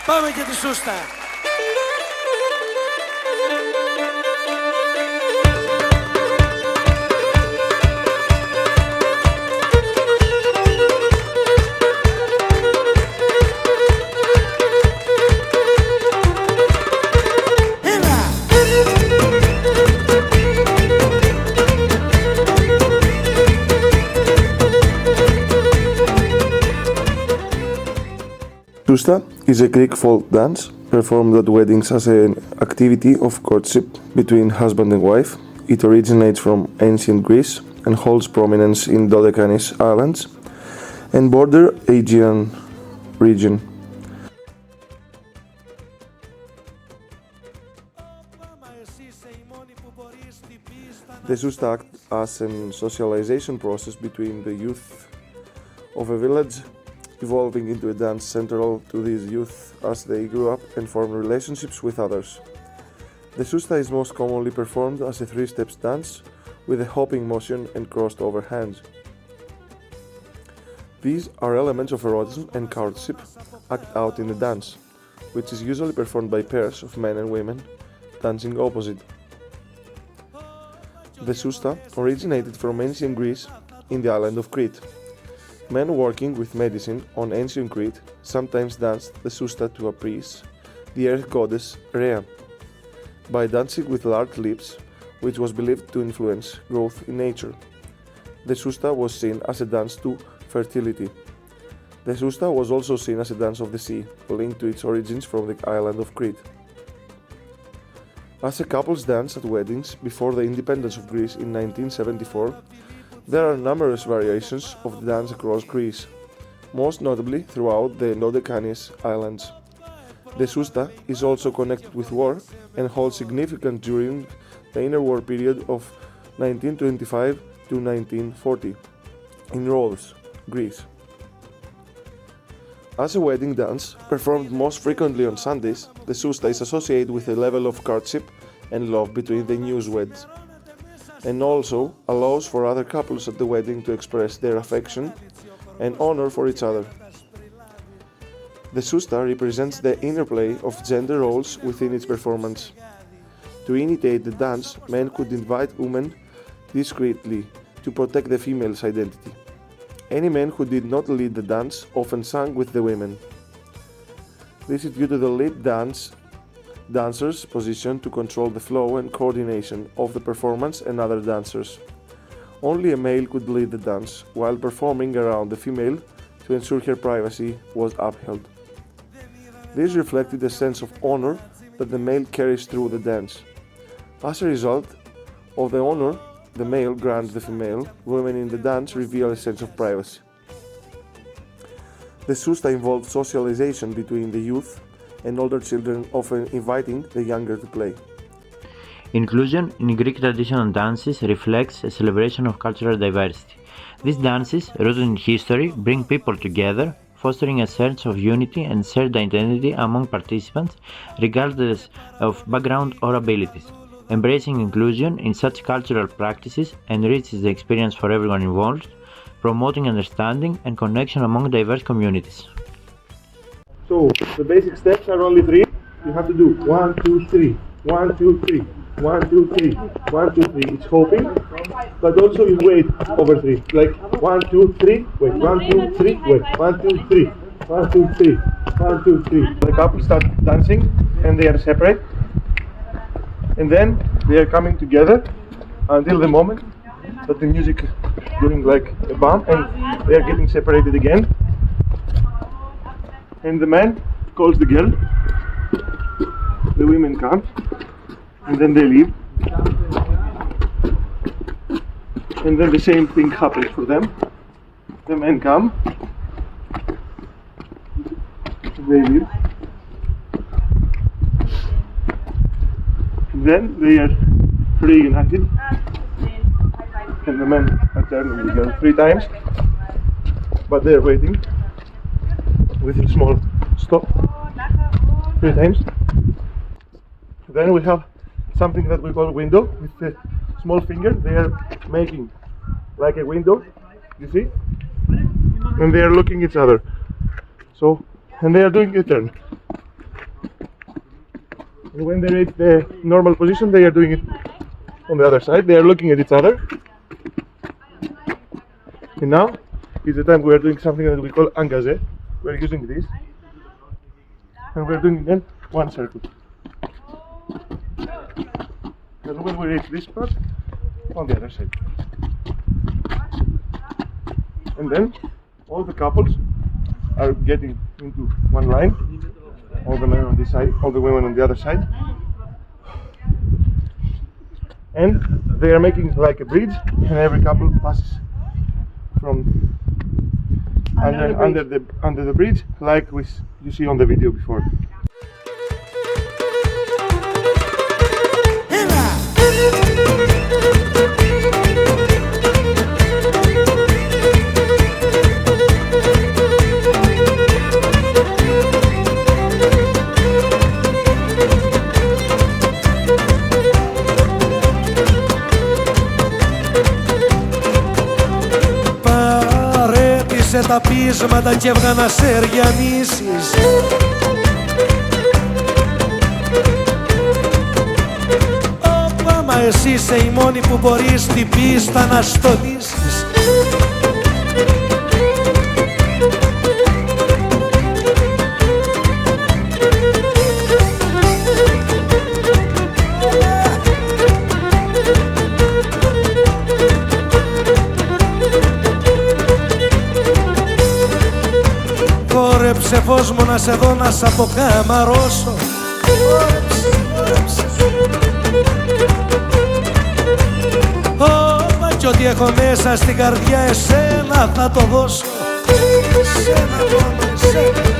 Πάμε και τη Sousta. Sousta is a Greek folk dance performed at weddings as an activity of courtship between husband and wife. It originates from ancient Greece and holds prominence in Dodecanese Islands and border Aegean region. The Sousta act as a socialization process between the youth of a village, evolving into a dance central to these youth as they grew up and form relationships with others. The Sousta is most commonly performed as a three-step dance with a hopping motion and crossed over hands. These are elements of erotism and courtship act out in the dance, which is usually performed by pairs of men and women dancing opposite. The Sousta originated from ancient Greece in the island of Crete. Men working with medicine on ancient Crete sometimes danced the Sousta to appease the earth goddess Rhea by dancing with large lips, which was believed to influence growth in nature. The Sousta was seen as a dance to fertility. The Sousta was also seen as a dance of the sea, linked to its origins from the island of Crete. As a couple's dance at weddings before the independence of Greece in 1974, there are numerous variations of the dance across Greece, most notably throughout the Dodecanese Islands. The Sousta is also connected with war and holds significance during the interwar period of 1925 to 1940 in Rhodes, Greece. As a wedding dance, performed most frequently on Sundays, the Sousta is associated with a level of courtship and love between the newlyweds, and also allows for other couples at the wedding to express their affection and honor for each other. The Sousta represents the interplay of gender roles within its performance. To imitate the dance, men could invite women discreetly to protect the female's identity. Any man who did not lead the dance often sang with the women. This is due to the lead dancer's position to control the flow and coordination of the performance and other dancers. Only a male could lead the dance, while performing around the female to ensure her privacy was upheld. This reflected a sense of honor that the male carries through the dance. As a result of the honor the male grants the female, women in the dance reveal a sense of privacy. The Sousta involved socialization between the youth and older children, often inviting the younger to play. Inclusion in Greek traditional dances reflects a celebration of cultural diversity. These dances, rooted in history, bring people together, fostering a sense of unity and shared identity among participants, regardless of background or abilities. Embracing inclusion in such cultural practices enriches the experience for everyone involved, promoting understanding and connection among diverse communities. So, the basic steps are only three. You have to do 1, 2, 3, 1, 2, 3, 1, 2, 3, 1, 2, 3. It's hopping, but also you wait over 3. Like 1, 2, 3, wait, 1, 2, 3, wait, 1, 2, 3, 1, 2, 3, 1, 2, 3. The couple start dancing and they are separate. And then they are coming together until the moment that the music is doing like a bump and they are getting separated again. And the man calls the girl, the women come, and then they leave. And then the same thing happens for them. The men come, they leave. Then they are reunited, and the men are turning the girl 3 times, but they are waiting with a small stop 3 times. Then we have something that we call window with the small finger. They are making like a window, you see, and they are looking at each other. So, and they are doing a turn. And when they reach the normal position, they are doing it on the other side. They are looking at each other. And now is the time we are doing something that we call engagé. We are using this. And we are doing then one circle. And when we reach this part, on the other side. And then all the couples are getting into one line. All the men on this side, all the women on the other side. And they are making like a bridge, and every couple passes from under the bridge, like you see on the video before. Τα πείσματα και έβγα να σε ριανίσεις. Όπα, μα εσύ είσαι η μόνη που μπορείς την πίστα να στολίσεις. Κόρεψε φως μου να σε δω, να σ' αποκαμαρώσω. Όπα, κι ό,τι έχω μέσα στην καρδιά εσένα θα το δώσω. Εσένα μόνο, εσένα.